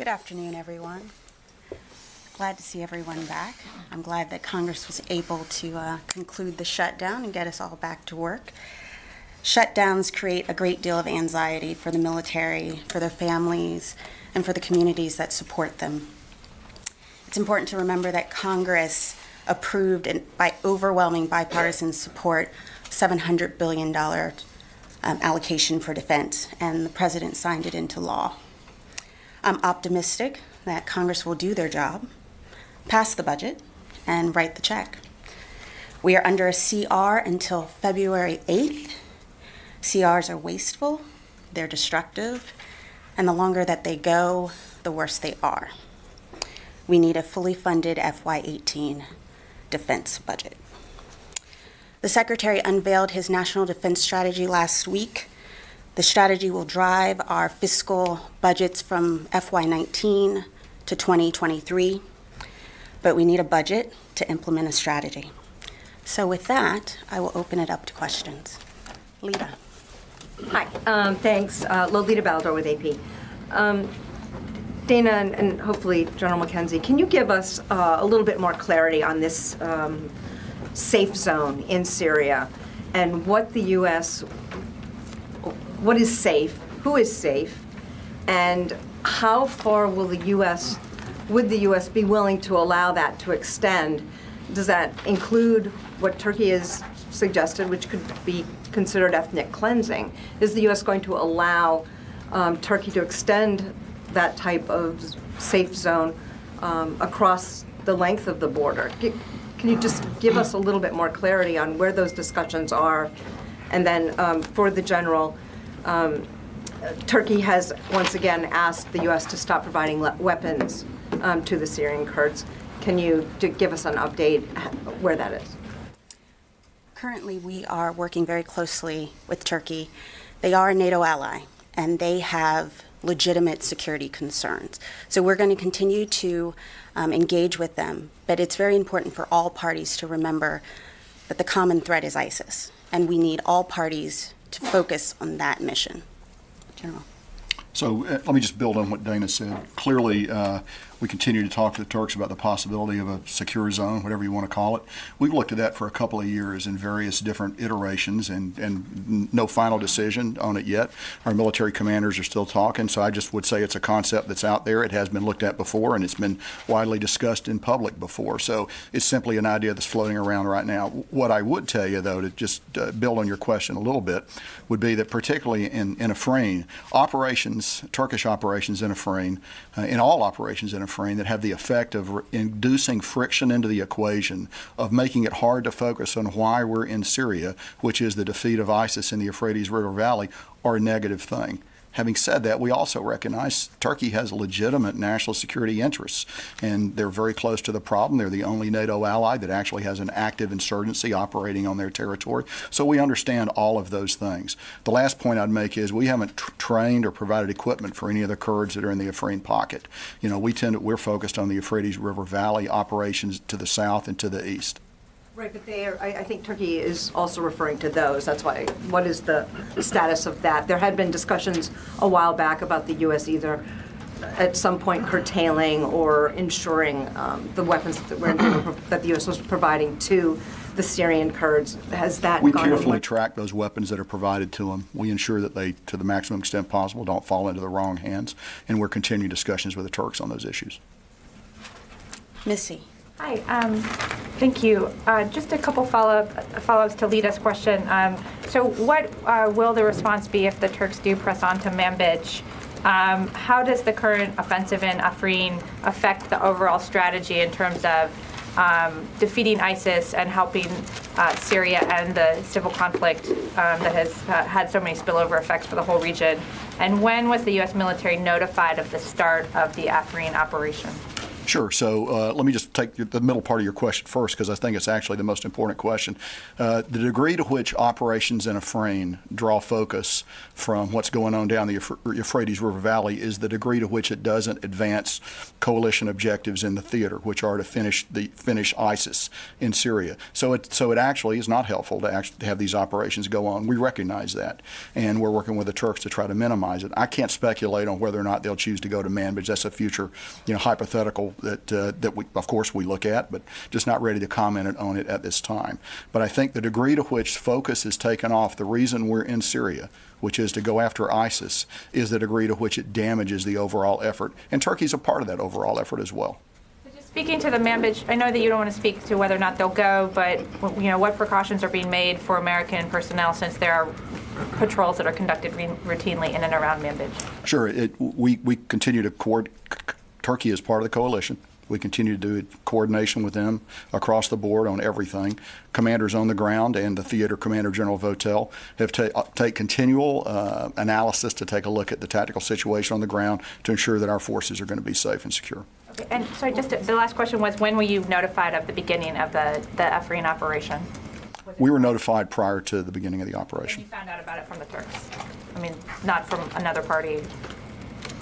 Good afternoon, everyone. Glad to see everyone back. I'm glad that Congress was able to conclude the shutdown and get us all back to work. Shutdowns create a great deal of anxiety for the military, for their families, and for the communities that support them. It's important to remember that Congress approved, by overwhelming bipartisan support, $700 billion allocation for defense, and the President signed it into law. I'm optimistic that Congress will do their job, pass the budget, and write the check. We are under a CR until February 8th. CRs are wasteful, they're destructive, and the longer that they go, the worse they are. We need a fully funded FY18 defense budget. The Secretary unveiled his National Defense Strategy last week. The strategy will drive our fiscal budgets from FY19 to 2023, but we need a budget to implement a strategy. So with that, I will open it up to questions. Lita. Hi, thanks. Lolita Baldor with AP. Dana and hopefully General McKenzie, can you give us a little bit more clarity on this safe zone in Syria and what the U.S., what is safe, who is safe, and how far will the U.S., would the U.S. be willing to allow that to extend? Does that include what Turkey has suggested, which could be considered ethnic cleansing? Is the U.S. going to allow Turkey to extend that type of safe zone across the length of the border? Can you just give us a little bit more clarity on where those discussions are? And then for the General, Turkey has once again asked the U.S. to stop providing weapons to the Syrian Kurds. Can you give us an update where that is? Currently, we are working very closely with Turkey. They are a NATO ally, and they have legitimate security concerns. So we're going to continue to engage with them, but it's very important for all parties to remember that the common threat is ISIS, and we need all parties to focus on that mission. General. So let me just build on what Dana said. Clearly, we continue to talk to the Turks about the possibility of a secure zone, whatever you want to call it. We've looked at that for a couple of years in various different iterations and no final decision on it yet. Our military commanders are still talking, so I just would say it's a concept that's out there. It has been looked at before, and it's been widely discussed in public before. So it's simply an idea that's floating around right now. What I would tell you, though, to just build on your question a little bit, would be that particularly in Afrin, Turkish operations in Afrin, in all operations in Afrin, that have the effect of inducing friction into the equation, of making it hard to focus on why we're in Syria, which is the defeat of ISIS in the Euphrates River Valley, are a negative thing. Having said that, we also recognize Turkey has legitimate national security interests, and they're very close to the problem. They're the only NATO ally that actually has an active insurgency operating on their territory. So we understand all of those things. The last point I'd make is we haven't trained or provided equipment for any of the Kurds that are in the Afrin pocket. You know, we're focused on the Euphrates River Valley operations to the south and to the east. Right, but I think Turkey is also referring to those. That's why, what is the status of that? There had been discussions a while back about the U.S. either at some point curtailing or ensuring the weapons that the U.S. was providing to the Syrian Kurds. Has that We gone carefully track those weapons that are provided to them. We ensure that they, to the maximum extent possible, don't fall into the wrong hands, and we're continuing discussions with the Turks on those issues. Missy. Hi, thank you. Just a couple follow-ups to Lita's question. So what will the response be if the Turks do press on to Manbij? How does the current offensive in Afrin affect the overall strategy in terms of defeating ISIS and helping Syria and the civil conflict that has had so many spillover effects for the whole region? And when was the U.S. military notified of the start of the Afrin operation? Sure. So let me just take the middle part of your question first, because I think it's actually the most important question. The degree to which operations in Afrin draw focus from what's going on down the Euphrates River Valley is the degree to which it doesn't advance coalition objectives in the theater, which are to finish ISIS in Syria. So it actually is not helpful to have these operations go on. We recognize that, and we're working with the Turks to try to minimize it. I can't speculate on whether or not they'll choose to go to Manbij. That's a future, hypothetical that we, of course, we look at, but just not ready to comment on it at this time. But I think the degree to which focus is taken off the reason we're in Syria, which is to go after ISIS, is the degree to which it damages the overall effort. And Turkey's a part of that overall effort as well. Speaking to the Manbij, I know that you don't want to speak to whether or not they'll go, but what precautions are being made for American personnel since there are patrols that are conducted routinely in and around Manbij? Sure. We continue to coordinate. Turkey is part of the coalition. We continue to do coordination with them across the board on everything. Commanders on the ground and the Theater Commander General Votel have take continual analysis to take a look at the tactical situation on the ground to ensure that our forces are going to be safe and secure. Okay. And so just the last question was, when were you notified of the beginning of the Afrin operation? We were notified prior to the beginning of the operation. And you found out about it from the Turks? I mean, not from another party.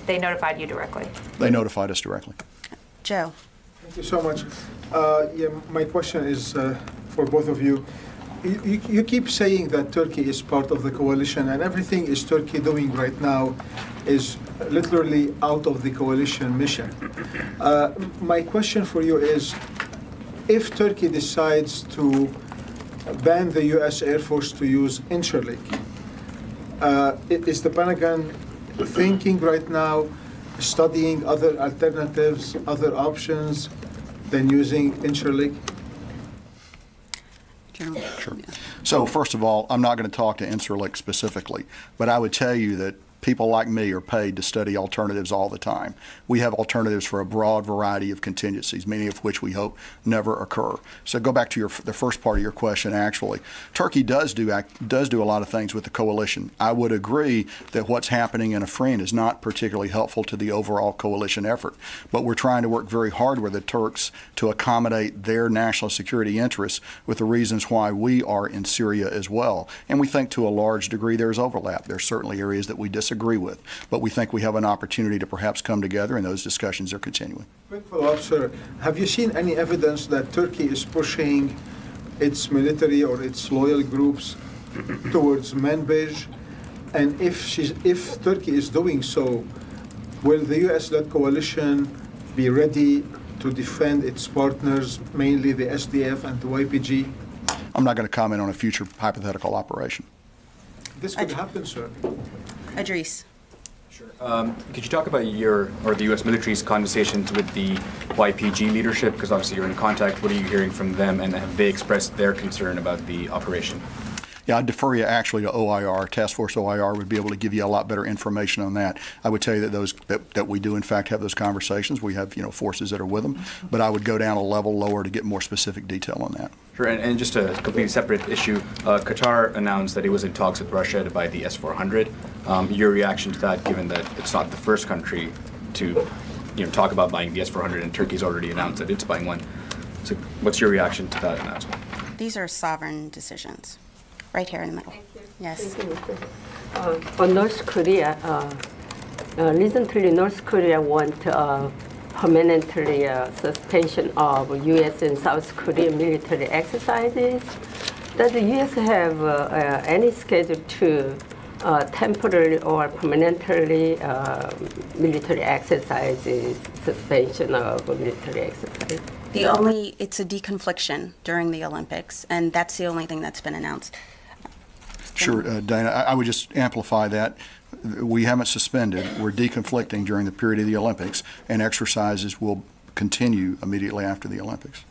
They notified you directly? They notified us directly. Joe. Thank you so much. My question is for both of you. You keep saying that Turkey is part of the coalition, and everything is Turkey doing right now is literally out of the coalition mission. My question for you is, if Turkey decides to ban the U.S. Air Force to use Incirlik, is the Pentagon thinking right now, studying other alternatives, other options than using Incirlik? Sure. So first of all, I'm not going to talk to Incirlik specifically, but I would tell you that people like me are paid to study alternatives all the time. We have alternatives for a broad variety of contingencies, many of which we hope never occur. So go back to the first part of your question, actually. Turkey does do a lot of things with the coalition. I would agree that what's happening in Afrin is not particularly helpful to the overall coalition effort, but we're trying to work very hard with the Turks to accommodate their national security interests with the reasons why we are in Syria as well. And we think to a large degree there's overlap. There's certainly areas that we disagree with, but we think we have an opportunity to perhaps come together, and those discussions are continuing. Quick follow-up, sir. Have you seen any evidence that Turkey is pushing its military or its loyal groups towards Manbij? And if Turkey is doing so, will the U.S.-led coalition be ready to defend its partners, mainly the SDF and the YPG? I'm not going to comment on a future hypothetical operation. This could happen, sir. Idris. Sure. Could you talk about the U.S. military's conversations with the YPG leadership? Because obviously you're in contact. What are you hearing from them, and have they expressed their concern about the operation? Yeah, I'd defer you actually to OIR. Task Force OIR would be able to give you a lot better information on that. I would tell you that that we do in fact have those conversations. We have forces that are with them, but I would go down a level lower to get more specific detail on that. Sure, and just a completely separate issue, Qatar announced that it was in talks with Russia to buy the S-400. Your reaction to that, given that it's not the first country to talk about buying the S-400, and Turkey's already announced that it's buying one. So what's your reaction to that announcement? These are sovereign decisions. Right here in the middle. Yes. On North Korea, recently North Korea want permanently suspension of U.S. and South Korean military exercises. Does the U.S. have any schedule to temporarily or permanently military exercises, suspension of military exercises? It's a deconfliction during the Olympics, and that's the only thing that's been announced. Sure, Dana, I would just amplify that. We haven't suspended. We're deconflicting during the period of the Olympics, and exercises will continue immediately after the Olympics.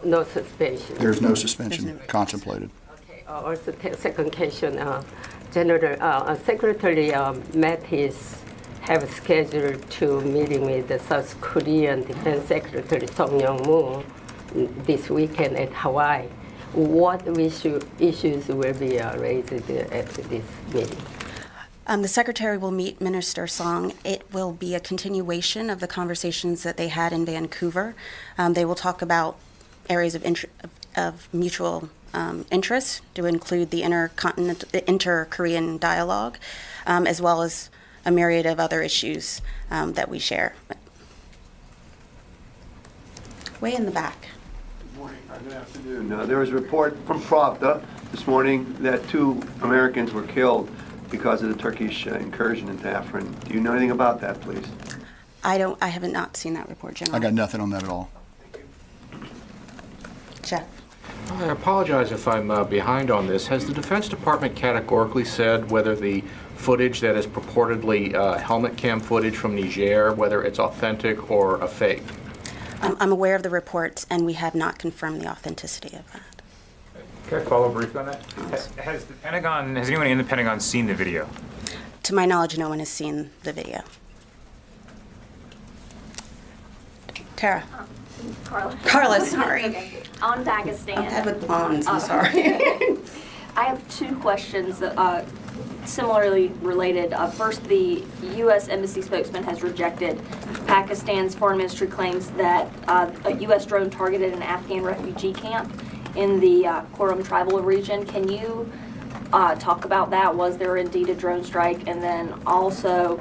No suspension. There's no suspension contemplated. Okay. Also, second question, General Secretary Mattis have scheduled to meeting with the South Korean Defense Secretary Song Young-moo this weekend at Hawaii. What issues will be raised at this meeting? The Secretary will meet Minister Song. It will be a continuation of the conversations that they had in Vancouver. They will talk about areas of mutual interest to include the inter-Korean dialogue, as well as a myriad of other issues that we share. Way in the back. Good morning. Good afternoon. There was a report from Pravda this morning that 2 Americans were killed because of the Turkish incursion into Afrin. Do you know anything about that, please? I have not seen that report, General. I got nothing on that at all. Jeff. I apologize if I'm behind on this. Has the Defense Department categorically said whether the footage that is purportedly helmet cam footage from Niger, whether it's authentic or a fake? I'm aware of the reports, and we have not confirmed the authenticity of that. Can I follow briefly on that? Has anyone in the Pentagon seen the video? To my knowledge, no one has seen the video. Tara. Carla, sorry. Okay. On Pakistan. I'm bad with blondes, I'm sorry. I have 2 questions similarly related. First, the U.S. Embassy spokesman has rejected Pakistan's foreign ministry claims that a U.S. drone targeted an Afghan refugee camp in the Kurds tribal region. Can you talk about that? Was there indeed a drone strike? And then also,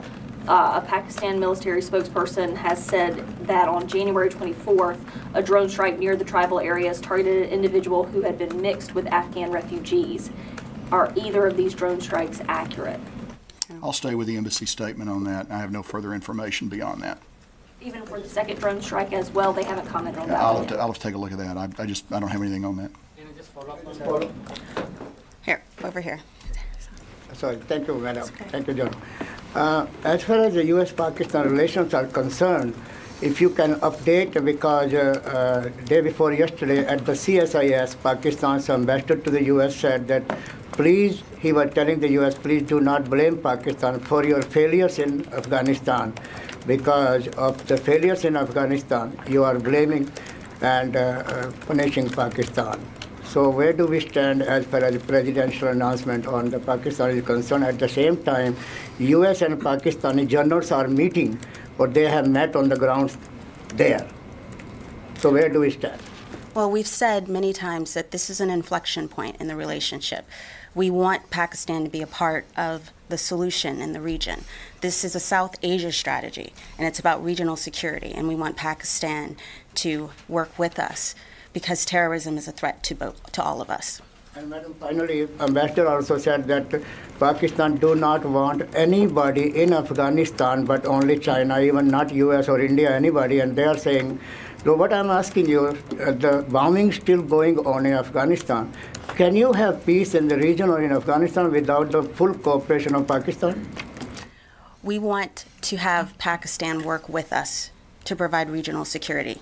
a Pakistan military spokesperson has said that on January 24th, a drone strike near the tribal areas targeted an individual who had been mixed with Afghan refugees. Are either of these drone strikes accurate? I'll stay with the embassy statement on that. I have no further information beyond that. Even for the second drone strike as well, they haven't commented on that. I'll have to take a look at that. I don't have anything on that. Can you just follow up on that? Here, over here. Sorry, thank you, madam. Thank you, John. As far as the U.S.-Pakistan relations are concerned, if you can update, because day before yesterday at the CSIS, Pakistan's ambassador to the U.S. said that please, he was telling the U.S., please do not blame Pakistan for your failures in Afghanistan. Because of the failures in Afghanistan, you are blaming and punishing Pakistan. So where do we stand as far as the presidential announcement on the Pakistan is concerned? At the same time, U.S. and Pakistani generals are meeting, but they have met on the ground there. So where do we stand? Well, we've said many times that this is an inflection point in the relationship. We want Pakistan to be a part of the solution in the region. This is a South Asia strategy, and it's about regional security, and we want Pakistan to work with us because terrorism is a threat to all of us. And Madam, finally, Ambassador also said that Pakistan do not want anybody in Afghanistan but only China, even not US or India, anybody. And they are saying, so what I'm asking you, the bombing still going on in Afghanistan. Can you have peace in the region or in Afghanistan without the full cooperation of Pakistan? We want to have Pakistan work with us to provide regional security.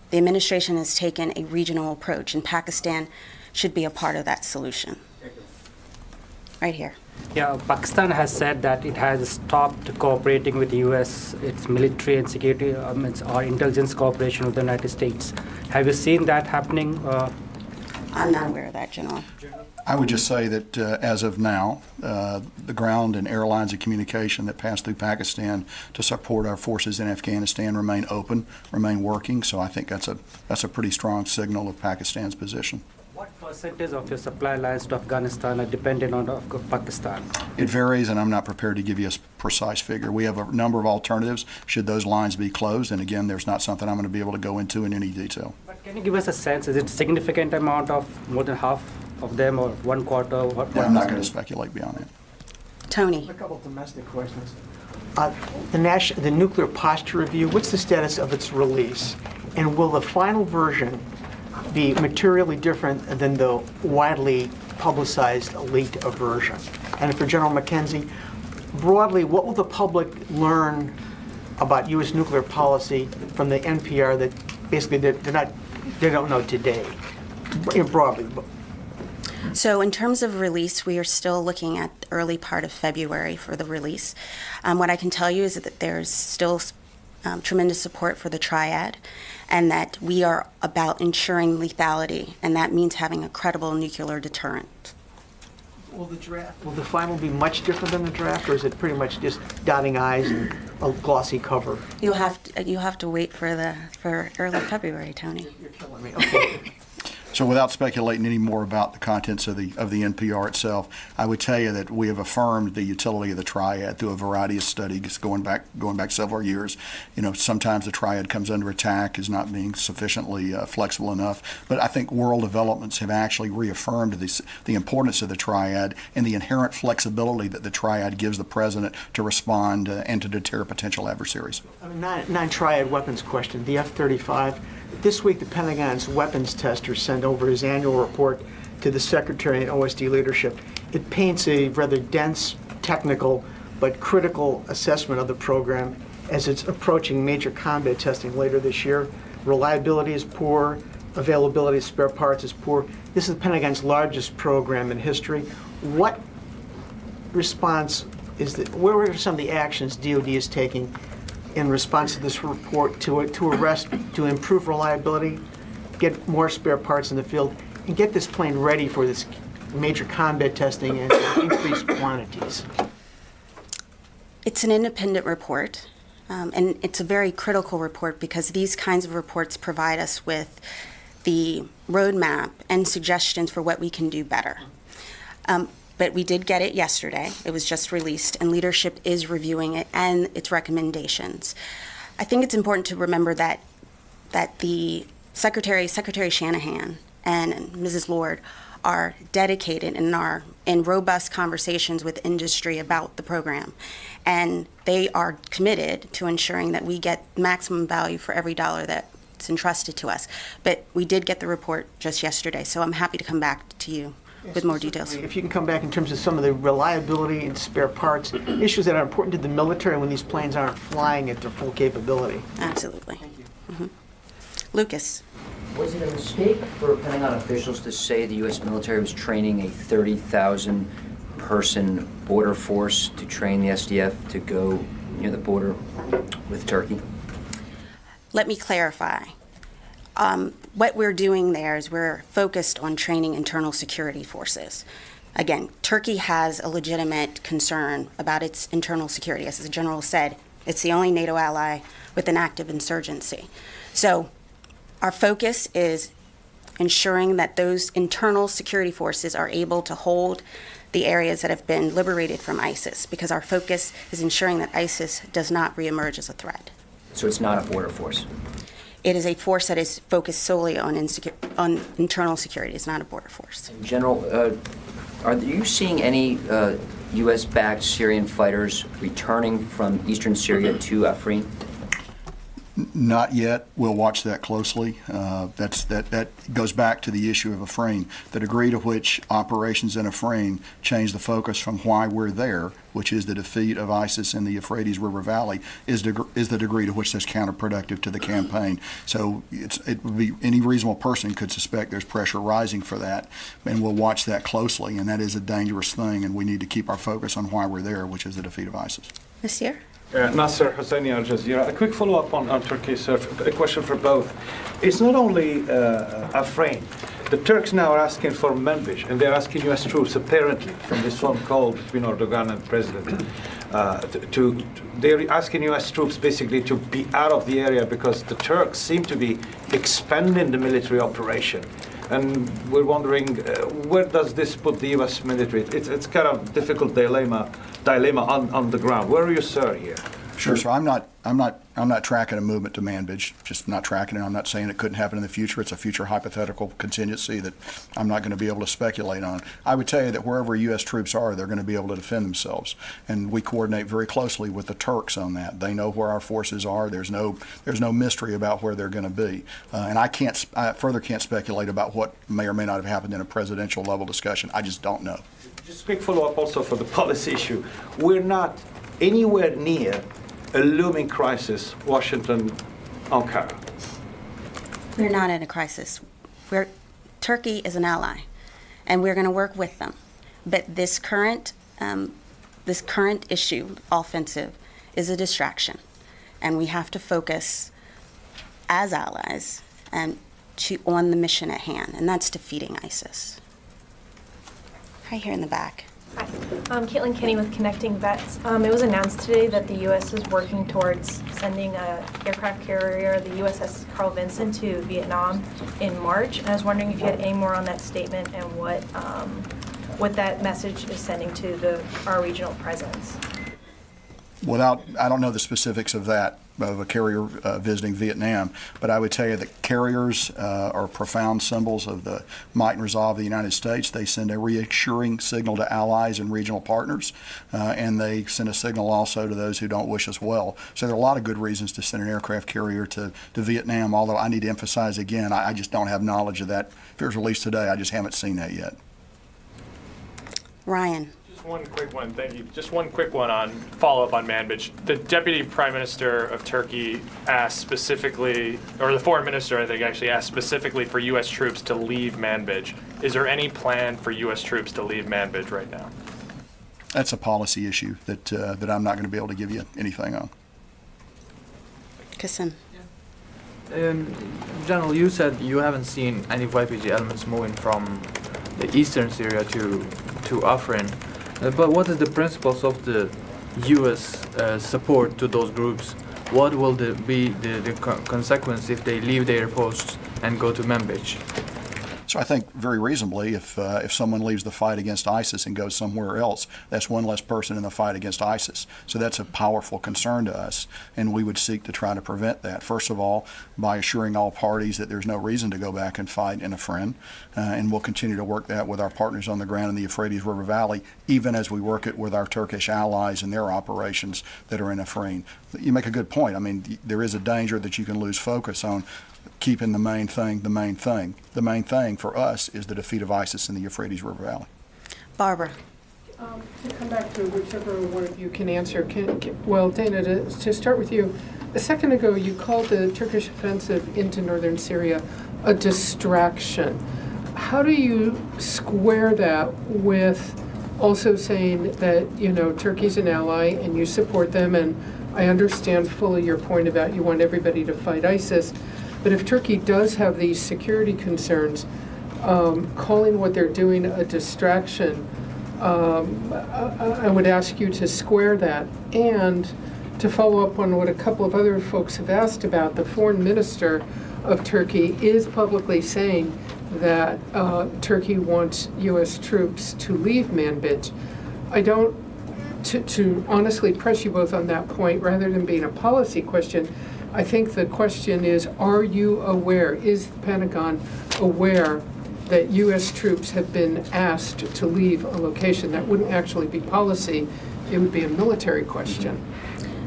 The administration has taken a regional approach, and Pakistan should be a part of that solution. Right here. Yeah, Pakistan has said that it has stopped cooperating with the U.S., its military and security, or intelligence cooperation with the United States. Have you seen that happening? I'm not aware of that, General. I would just say that as of now, the ground and air lines of communication that pass through Pakistan to support our forces in Afghanistan remain open, remain working. So I think that's a pretty strong signal of Pakistan's position. What percentage of your supply lines to Afghanistan are dependent on Pakistan? It varies, and I'm not prepared to give you a precise figure. We have a number of alternatives should those lines be closed, and again, there's not something I'm going to be able to go into in any detail. But can you give us a sense? Is it a significant amount of more than half of them, or 1/4? I'm not going to speculate beyond that. Tony. A couple of domestic questions. The nuclear posture review, what's the status of its release? And will the final version be materially different than the widely publicized leaked version? And for General McKenzie, broadly, what will the public learn about U.S. nuclear policy from the NPR that basically they don't know today, broadly? So in terms of release, we are still looking at the early part of February for the release. What I can tell you is that there's still tremendous support for the triad, and that we are about ensuring lethality, and that means having a credible nuclear deterrent. Will the final be much different than the draft, or is it pretty much just dotting I's and a glossy cover? You'll have to wait for early February, Tony. You're killing me. Okay. So without speculating any more about the contents of the NPR itself, I would tell you that we have affirmed the utility of the triad through a variety of studies going back several years. You know, sometimes the triad comes under attack as not being sufficiently flexible enough, but I think world developments have actually reaffirmed the importance of the triad and the inherent flexibility that the triad gives the president to respond and to deter potential adversaries. Non-triad weapons question, the F-35. This week, the Pentagon's weapons tester sent over his annual report to the Secretary and OSD leadership. It paints a rather dense, technical, but critical assessment of the program as it's approaching major combat testing later this year. Reliability is poor, availability of spare parts is poor. This is the Pentagon's largest program in history. What response is where are some of the actions DoD is taking in response to this report to improve reliability, get more spare parts in the field, and get this plane ready for this major combat testing and increased quantities? It's an independent report, and it's a very critical report because these kinds of reports provide us with the roadmap and suggestions for what we can do better. But we did get it yesterday. It was just released, and leadership is reviewing it and its recommendations. I think it's important to remember that the Secretary Shanahan and Mrs. Lord are dedicated and are in robust conversations with industry about the program. And they are committed to ensuring that we get maximum value for every dollar that's entrusted to us. But we did get the report just yesterday, so I'm happy to come back to you with more details. If you can come back in terms of some of the reliability and spare parts, issues that are important to the military when these planes aren't flying at their full capability. Absolutely. Thank you. Lucas. Was it a mistake for Pentagon officials to say the U.S. military was training a 30,000 person border force to train the SDF to go near the border with Turkey? Let me clarify. What we're doing there is we're focused on training internal security forces. Again, Turkey has a legitimate concern about its internal security. As the general said, it's the only NATO ally with an active insurgency. So our focus is ensuring that those internal security forces are able to hold the areas that have been liberated from ISIS, because our focus is ensuring that ISIS does not reemerge as a threat. So it's not a border force? It is a force that is focused solely on internal security. It's not a border force. General, are you seeing any U.S.-backed Syrian fighters returning from eastern Syria to Afrin? Not yet. We'll watch that closely. That goes back to the issue of Afrin. The degree to which operations in Afrin change the focus from why we're there, which is the defeat of ISIS in the Euphrates River Valley, is the degree to which that's counterproductive to the campaign. So it would be, any reasonable person could suspect there's pressure rising for that, and we'll watch that closely. And that is a dangerous thing, and we need to keep our focus on why we're there, which is the defeat of ISIS. Monsieur? Nasser Hosseini, Al Jazeera. A quick follow-up on Turkey, sir. A question for both. It's not only Afrin. The Turks now are asking for Manbij, and they're asking U.S. troops, apparently, from this phone call between Erdogan and the president, they're asking U.S. troops basically to be out of the area because the Turks seem to be expanding the military operation. And we're wondering, where does this put the U.S. military? It's kind of difficult dilemma on the ground. Where are you, sir, here? Sure. So I'm not tracking a movement to Manbij. Just not tracking it. I'm not saying it couldn't happen in the future. It's a future hypothetical contingency that I'm not going to be able to speculate on. I would tell you that wherever U.S. troops are, they're going to be able to defend themselves, and we coordinate very closely with the Turks on that. They know where our forces are. There's no mystery about where they're going to be, and I further can't speculate about what may or may not have happened in a presidential level discussion. I just don't know. Just a quick follow-up also for the policy issue. We're not anywhere near a looming crisis, Washington, Ankara. We're not in a crisis. Turkey is an ally, and we're going to work with them. But this current issue, offensive, is a distraction, and we have to focus as allies on the mission at hand, and that's defeating ISIS. Right here in the back. Hi, I'm Caitlin Kinney with Connecting Vets. It was announced today that the U.S. is working towards sending an aircraft carrier, the USS Carl Vinson, to Vietnam in March. And I was wondering if you had any more on that statement and what that message is sending to our regional presence. I don't know the specifics of that, of a carrier visiting Vietnam, but I would tell you that carriers are profound symbols of the might and resolve of the United States. They send a reassuring signal to allies and regional partners, and they send a signal also to those who don't wish us well. So there are a lot of good reasons to send an aircraft carrier to Vietnam, although I need to emphasize again, I just don't have knowledge of that. If it was released today, I just haven't seen that yet. Ryan. Just one quick one, thank you. Just one quick one on follow-up on Manbij. The Deputy Prime Minister of Turkey asked specifically, or the Foreign Minister, I think, actually asked specifically for U.S. troops to leave Manbij. Is there any plan for U.S. troops to leave Manbij right now? That's a policy issue that I'm not going to be able to give you anything on. Kassim. General, you said you haven't seen any YPG elements moving from the eastern Syria to Afrin. But what is the principles of the U.S. Support to those groups? What will be the consequence if they leave their posts and go to Manbij? So I think very reasonably, if someone leaves the fight against ISIS and goes somewhere else, that's one less person in the fight against ISIS. So that's a powerful concern to us, and we would seek to try to prevent that. First of all, by assuring all parties that there's no reason to go back and fight in Afrin, and we'll continue to work that with our partners on the ground in the Euphrates River Valley, even as we work it with our Turkish allies and their operations that are in Afrin. You make a good point. I mean, there is a danger that you can lose focus on keeping the main thing the main thing. The main thing for us is the defeat of ISIS in the Euphrates River Valley. Barbara. To come back to whichever one of you can answer, well, Dana, to start with you, a second ago you called the Turkish offensive into northern Syria a distraction. How do you square that with also saying that, you know, Turkey's an ally and you support them, and I understand fully your point about you want everybody to fight ISIS, but if Turkey does have these security concerns, calling what they're doing a distraction, I would ask you to square that. And to follow up on what a couple of other folks have asked about, the foreign minister of Turkey is publicly saying that Turkey wants U.S. troops to leave Manbij. I don't, to honestly press you both on that point, rather than being a policy question, I think the question is, are you aware, is the Pentagon aware that U.S. troops have been asked to leave a location? That wouldn't actually be policy, it would be a military question.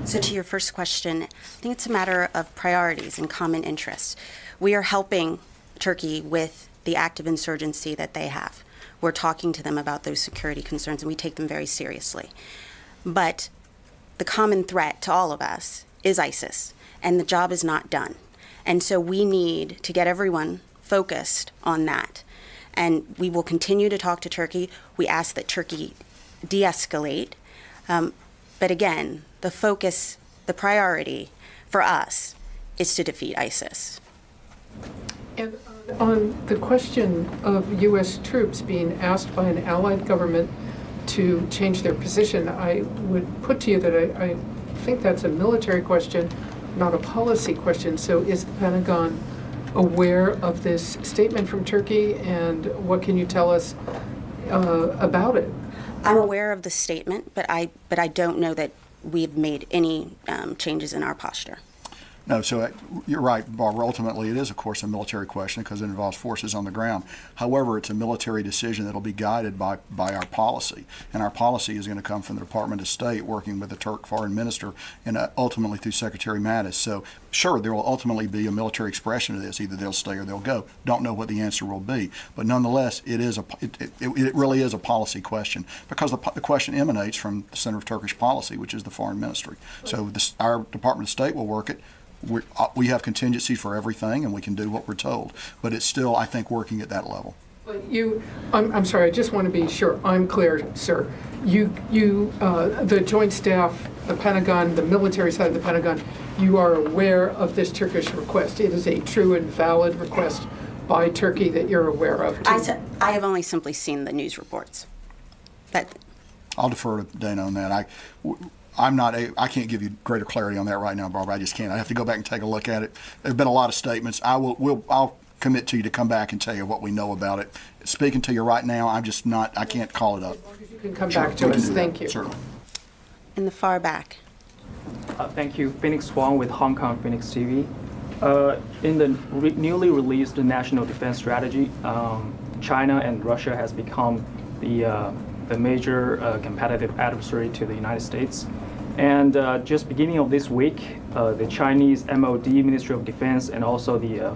So to your first question, I think it's a matter of priorities and common interests. We are helping Turkey with the active insurgency that they have. We're talking to them about those security concerns, and we take them very seriously. But the common threat to all of us is ISIS, and the job is not done. And so we need to get everyone focused on that. And we will continue to talk to Turkey. We ask that Turkey de-escalate. But again, the focus, the priority for us is to defeat ISIS. And on the question of U.S. troops being asked by an allied government to change their position, I would put to you that I think that's a military question, not a policy question. So is the Pentagon aware of this statement from Turkey, and what can you tell us about it? I'm aware of the statement, but I don't know that we've made any changes in our posture. No, so you're right, Barbara. Ultimately, it is, of course, a military question because it involves forces on the ground. However, it's a military decision that will be guided by our policy. And our policy is going to come from the Department of State working with the Turk foreign minister and ultimately through Secretary Mattis. So, sure, there will ultimately be a military expression of this. Either they'll stay or they'll go. Don't know what the answer will be. But nonetheless, it really is a policy question because the question emanates from the Center of Turkish Policy, which is the foreign ministry. So our Department of State will work it. We have contingencies for everything, and we can do what we're told. But it's still, I think, working at that level. But I'm sorry, I just want to be sure I'm clear, sir. The Joint Staff, the Pentagon, the military side of the Pentagon, you are aware of this Turkish request. It is a true and valid request by Turkey that you're aware of. I have only simply seen the news reports. I'll defer to Dana on that. I can't give you greater clarity on that right now, Barbara. I just can't. I have to go back and take a look at it. There's been a lot of statements. I'll commit to you to come back and tell you what we know about it. Speaking to you right now, I can't call it up. You can come back to us. Thank you. Certainly. In the far back. Thank you. Phoenix Swan with Hong Kong Phoenix TV. In the newly released National Defense Strategy, China and Russia has become the major competitive adversary to the United States. And just beginning of this week, the Chinese MOD, Ministry of Defense, and also the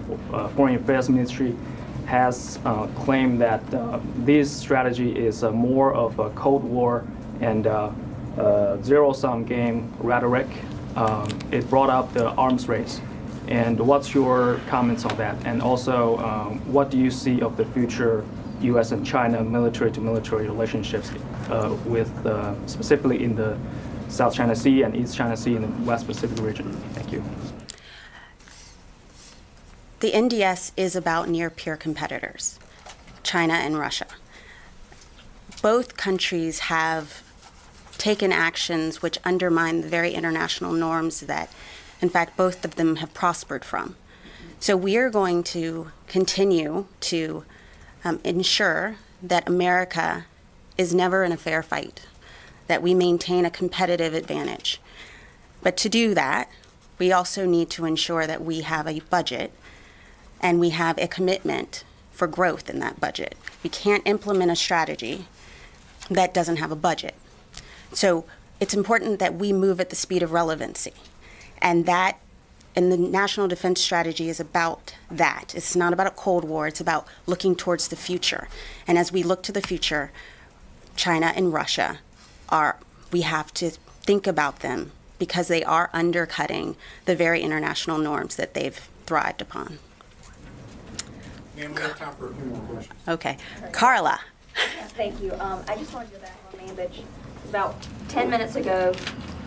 Foreign Affairs Ministry has claimed that this strategy is more of a Cold War and zero-sum game rhetoric. It brought up the arms race. And what's your comments on that? And also, what do you see of the future U.S. and China military-to-military relationships with specifically in the South China Sea and East China Sea in the West Pacific region? Thank you. The NDS is about near-peer competitors, China and Russia. Both countries have taken actions which undermine the very international norms that, in fact, both of them have prospered from. So we are going to continue to ensure that America is never in a fair fight, that we maintain a competitive advantage. But to do that, we also need to ensure that we have a budget and we have a commitment for growth in that budget. We can't implement a strategy that doesn't have a budget. So it's important that we move at the speed of relevancy. And the National Defense Strategy is about that. It's not about a Cold War, it's about looking towards the future. And as we look to the future, China and Russia we have to think about them because they are undercutting the very international norms that they've thrived upon. And we have time for a few more questions. Okay. Carla. Thank you. I just wanted to go back on Manbij. About 10 minutes ago,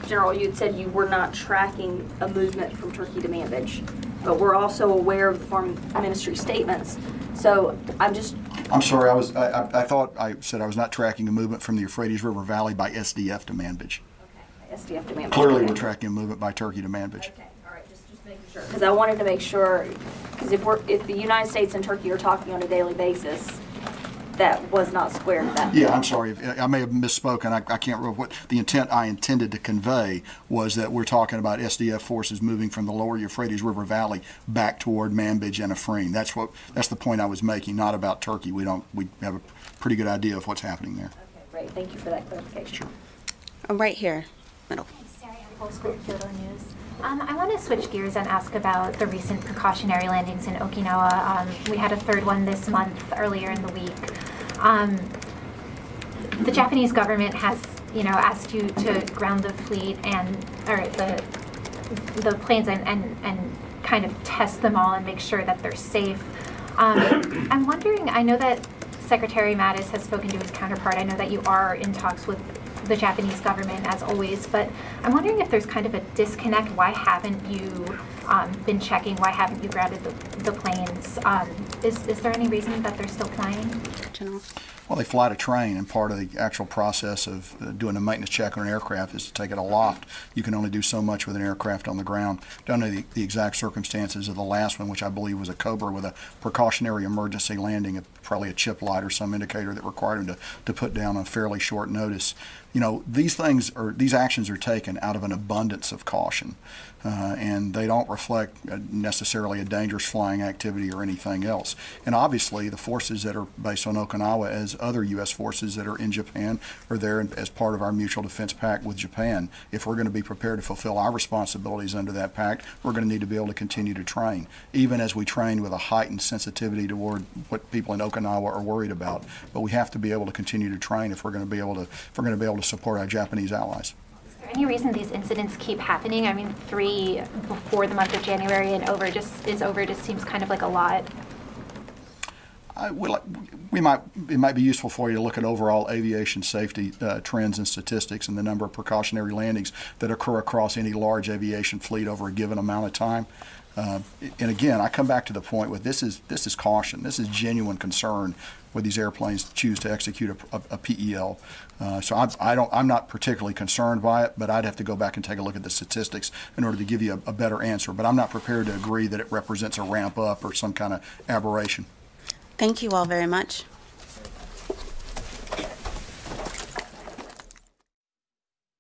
General, you had said you were not tracking a movement from Turkey to Manbij, but we're also aware of the Foreign Ministry statements. So I'm sorry, I thought I said I was not tracking a movement from the Euphrates River Valley by SDF to Manbij. Okay, SDF to Manbij. Clearly we're tracking a movement by Turkey to Manbij. Okay, all right, just making sure. Because I wanted to make sure, because if the United States and Turkey are talking on a daily basis, that was not squared to that. Yeah, I'm sorry. I may have misspoken. I can't remember what the intent I intended to convey was that we're talking about SDF forces moving from the lower Euphrates River Valley back toward Manbij and Afrin. That's the point I was making, not about Turkey. We have a pretty good idea of what's happening there. Okay, great. Thank you for that clarification. Sure. I'm right here, middle. I want to switch gears and ask about the recent precautionary landings in Okinawa. We had a third one this month, earlier in the week. The Japanese government has, asked you to ground the fleet or the planes and kind of test them all and make sure that they're safe. I'm wondering, I know that Secretary Mattis has spoken to his counterpart. I know that you are in talks with the Japanese government, as always, but I'm wondering if there's kind of a disconnect. Why haven't you been checking? Why haven't you grounded the planes? Is there any reason that they're still flying? General? Well, they fly to train, and part of the actual process of doing a maintenance check on an aircraft is to take it aloft. You can only do so much with an aircraft on the ground. Don't know the exact circumstances of the last one, which I believe was a Cobra with a precautionary emergency landing, probably a chip light or some indicator that required them to put down on fairly short notice. These actions are taken out of an abundance of caution, and they don't reflect necessarily a dangerous flying activity or anything else. And obviously, the forces that are based on Okinawa, as other U.S. forces that are in Japan, are there as part of our mutual defense pact with Japan. If we're going to be prepared to fulfill our responsibilities under that pact, we're going to need to be able to continue to train, even as we train with a heightened sensitivity toward what people in Okinawa are worried about. But we have to be able to continue to train if we're going to be able to support our Japanese allies. Is there any reason these incidents keep happening? I mean, 3 before the month of January and just seems kind of like a lot. It might be useful for you to look at overall aviation safety trends and statistics and the number of precautionary landings that occur across any large aviation fleet over a given amount of time. And again, I come back to the point with this is caution. This is genuine concern where these airplanes choose to execute a PEL. So I'm not particularly concerned by it, but I'd have to go back and take a look at the statistics in order to give you a better answer. But I'm not prepared to agree that it represents a ramp up or some kind of aberration. Thank you all very much.